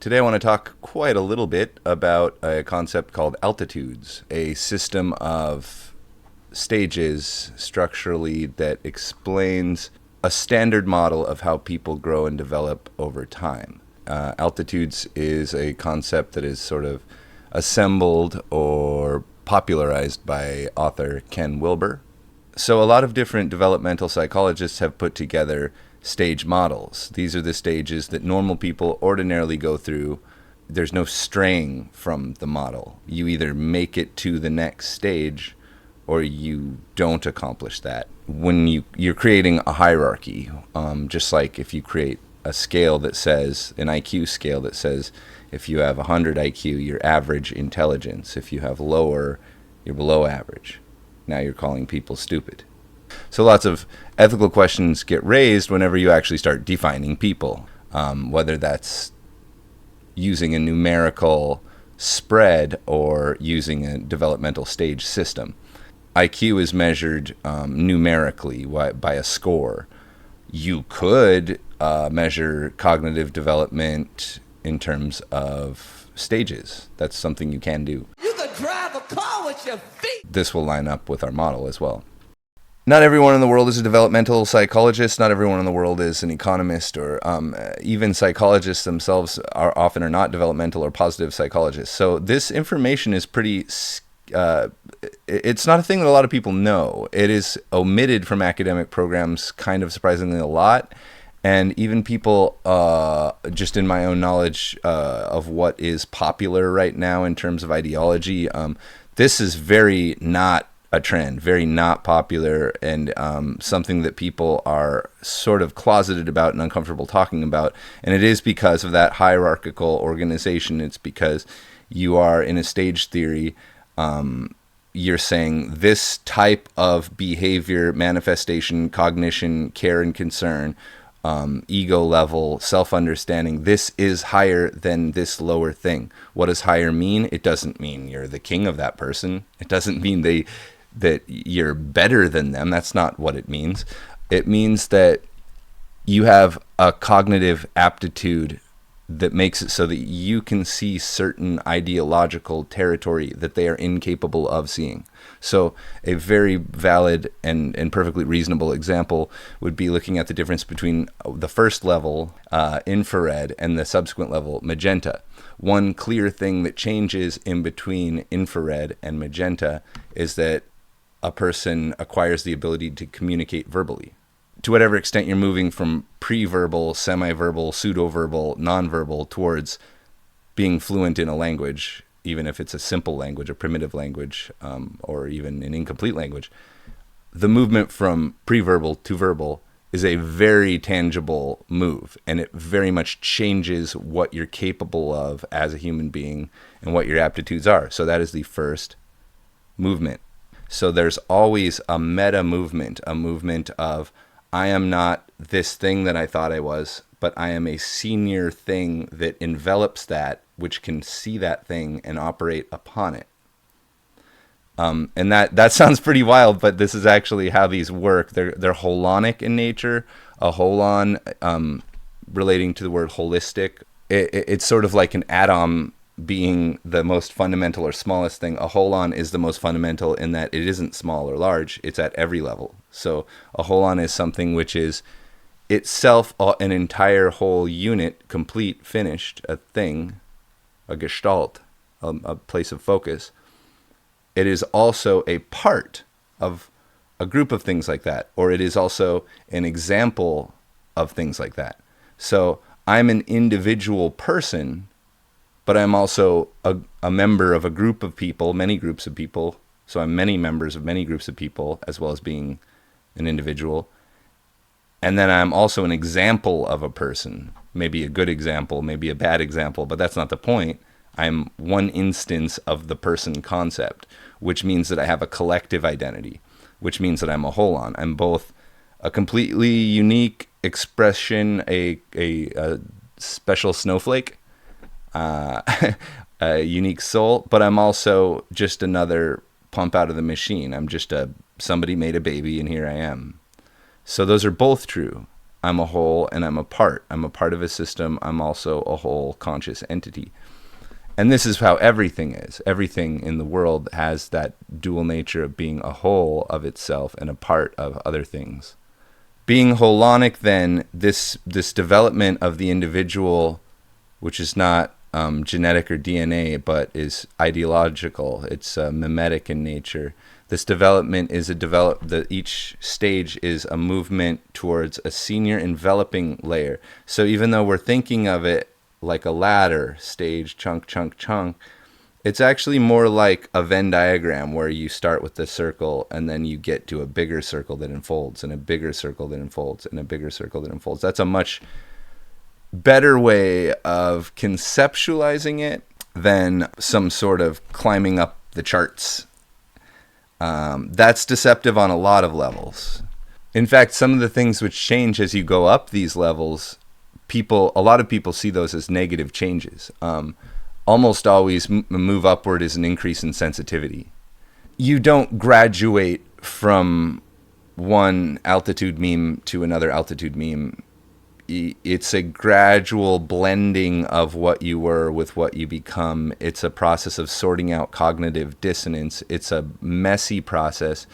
Today I want to talk quite a little bit about a concept called altitudes, a system of stages structurally that explains a standard model of how people grow and develop over time. Altitudes is a concept that is sort of assembled or popularized by author Ken Wilber. So a lot of different developmental psychologists have put together stage models. These are the stages that normal people ordinarily go through. There's no straying from the model. You either make it to the next stage or you don't accomplish that. When you're creating a hierarchy, just like if you create a scale that says, an IQ scale that says, if you have 100 IQ, you're average intelligence. If you have lower, you're below average. Now you're calling people stupid. So lots of ethical questions get raised whenever you actually start defining people, whether that's using a numerical spread or using a developmental stage system. IQ is measured numerically by a score. You could measure cognitive development in terms of stages. That's something you can do. You could drive a car with your feet. This will line up with our model as well. Not everyone in the world is a developmental psychologist. Not everyone in the world is an economist, or even psychologists themselves are not developmental or positive psychologists. So this information is pretty, it's not a thing that a lot of people know. It is omitted from academic programs kind of surprisingly a lot. And even people, just in my own knowledge of what is popular right now in terms of ideology, this is very not a trend, very not popular, and something that people are sort of closeted about and uncomfortable talking about. And it is because of that hierarchical organization. It's because you are in a stage theory. You're saying this type of behavior, manifestation, cognition, care and concern, ego level, self-understanding, this is higher than this lower thing. What does higher mean? It doesn't mean you're the king of that person. It doesn't mean that you're better than them. That's not what it means. It means that you have a cognitive aptitude that makes it so that you can see certain ideological territory that they are incapable of seeing. So a very valid and perfectly reasonable example would be looking at the difference between the first level, infrared, and the subsequent level, magenta. One clear thing that changes in between infrared and magenta is that a person acquires the ability to communicate verbally. To whatever extent you're moving from pre-verbal, semi-verbal, pseudo-verbal, non-verbal towards being fluent in a language, even if it's a simple language, a primitive language, or even an incomplete language, the movement from pre-verbal to verbal is a very tangible move, and it very much changes what you're capable of as a human being and what your aptitudes are. So that is the first movement. So there's always a meta movement, a movement of, I am not this thing that I thought I was, but I am a senior thing that envelops that, which can see that thing and operate upon it. And that sounds pretty wild, but this is actually how these work. They're holonic in nature. A holon, relating to the word holistic, it's sort of like an atom being the most fundamental or smallest thing. A holon is the most fundamental in that it isn't small or large. It's at every level. So a holon is something which is itself an entire whole unit, complete, finished, a thing, a gestalt, a place of focus. It is also a part of a group of things like that, or it is also an example of things like that. So I'm an individual person, but I'm also a member of a group of people, many groups of people. So I'm many members of many groups of people, as well as being an individual. And then I'm also an example of a person, maybe a good example, maybe a bad example, but that's not the point. I'm one instance of the person concept, which means that I have a collective identity, which means that I'm a holon. I'm both a completely unique expression, a special snowflake, a unique soul, but I'm also just another pump out of the machine. I'm just somebody made a baby and here I am. So those are both true. I'm a whole and I'm a part. I'm a part of a system. I'm also a whole conscious entity. And this is how everything is. Everything in the world has that dual nature of being a whole of itself and a part of other things. Being holonic, then, this development of the individual, which is not genetic or DNA, but is ideological. It's mimetic in nature. This development is each stage is a movement towards a senior enveloping layer. So even though we're thinking of it like a ladder, stage, chunk, chunk, chunk, it's actually more like a Venn diagram where you start with the circle and then you get to a bigger circle that unfolds and a bigger circle that unfolds and a bigger circle that unfolds. That's a much better way of conceptualizing it than some sort of climbing up the charts. That's deceptive on a lot of levels. In fact, some of the things which change as you go up these levels, a lot of people see those as negative changes. Almost always move upward is an increase in sensitivity. You don't graduate from one altitude meme to another altitude meme. It's a gradual blending of what you were with what you become. It's a process of sorting out cognitive dissonance. It's a messy process.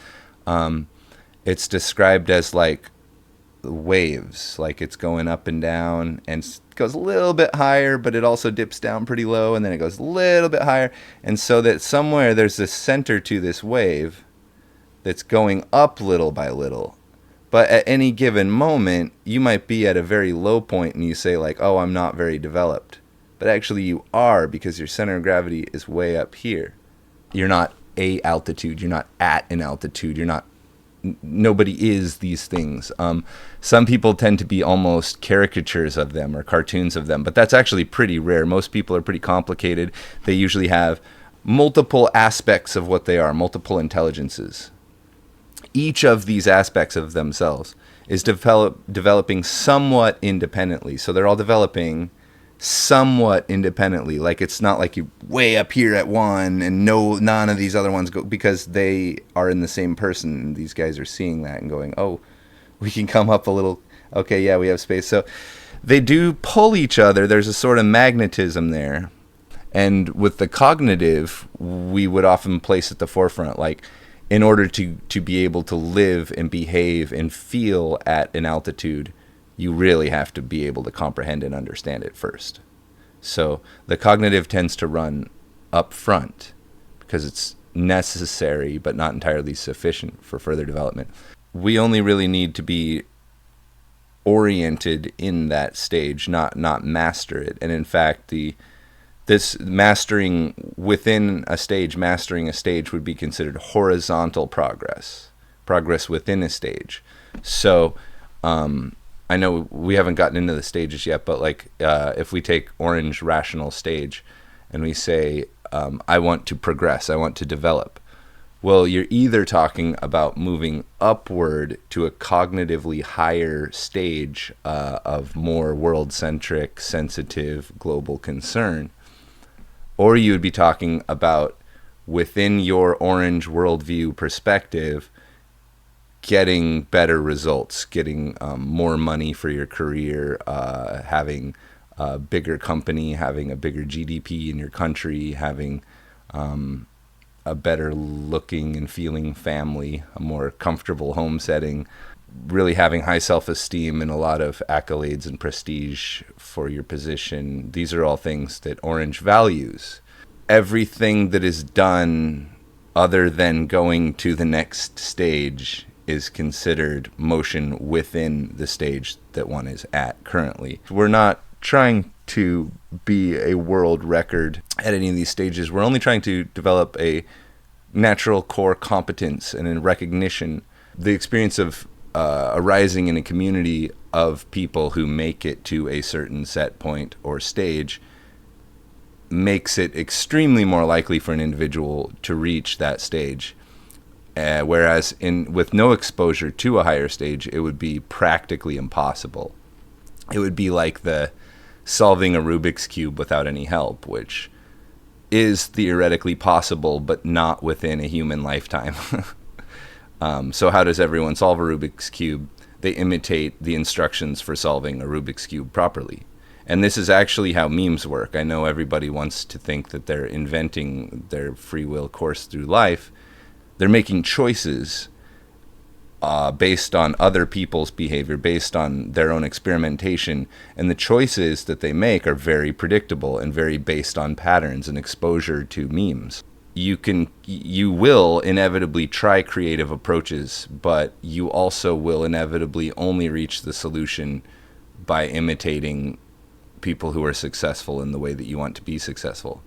It's described as like waves, like it's going up and down, and it goes a little bit higher, but it also dips down pretty low, and then it goes a little bit higher. And so that somewhere there's this center to this wave that's going up little by little. But at any given moment, you might be at a very low point and you say like, oh, I'm not very developed. But actually you are, because your center of gravity is way up here. You're not a altitude. You're not at an altitude. Nobody is these things. Some people tend to be almost caricatures of them or cartoons of them, but that's actually pretty rare. Most people are pretty complicated. They usually have multiple aspects of what they are, multiple intelligences. Each of these aspects of themselves is developing somewhat independently. So they're all developing somewhat independently. Like it's not like you way up here at one and none of these other ones go, because they are in the same person. And these guys are seeing that and going, oh, we can come up a little. Okay, yeah, we have space. So they do pull each other. There's a sort of magnetism there. And with the cognitive, we would often place at the forefront, like, in order to be able to live and behave and feel at an altitude, you really have to be able to comprehend and understand it first. So the cognitive tends to run up front because it's necessary but not entirely sufficient for further development. We only really need to be oriented in that stage, not master it. And in fact, this mastering a stage would be considered horizontal progress within a stage. So I know we haven't gotten into the stages yet, but like if we take orange rational stage and we say, I want to progress, I want to develop. Well, you're either talking about moving upward to a cognitively higher stage of more world-centric, sensitive, global concern, or you would be talking about within your orange worldview perspective, getting better results, getting more money for your career, having a bigger company, having a bigger GDP in your country, having a better looking and feeling family, a more comfortable home setting, really having high self-esteem and a lot of accolades and prestige for your position. These are all things that Orange values. Everything that is done other than going to the next stage is considered motion within the stage that one is at currently. We're not trying to be a world record at any of these stages. We're only trying to develop a natural core competence and a recognition. The experience of arising in a community of people who make it to a certain set point or stage makes it extremely more likely for an individual to reach that stage. Whereas with no exposure to a higher stage, it would be practically impossible. It would be like the solving a Rubik's Cube without any help, which is theoretically possible, but not within a human lifetime. So how does everyone solve a Rubik's Cube? they imitate the instructions for solving a Rubik's Cube properly. And this is actually how memes work. I know everybody wants to think that they're inventing their free will course through life. They're making choices based on other people's behavior, based on their own experimentation. And the choices that they make are very predictable and very based on patterns and exposure to memes. You will inevitably try creative approaches, but you also will inevitably only reach the solution by imitating people who are successful in the way that you want to be successful.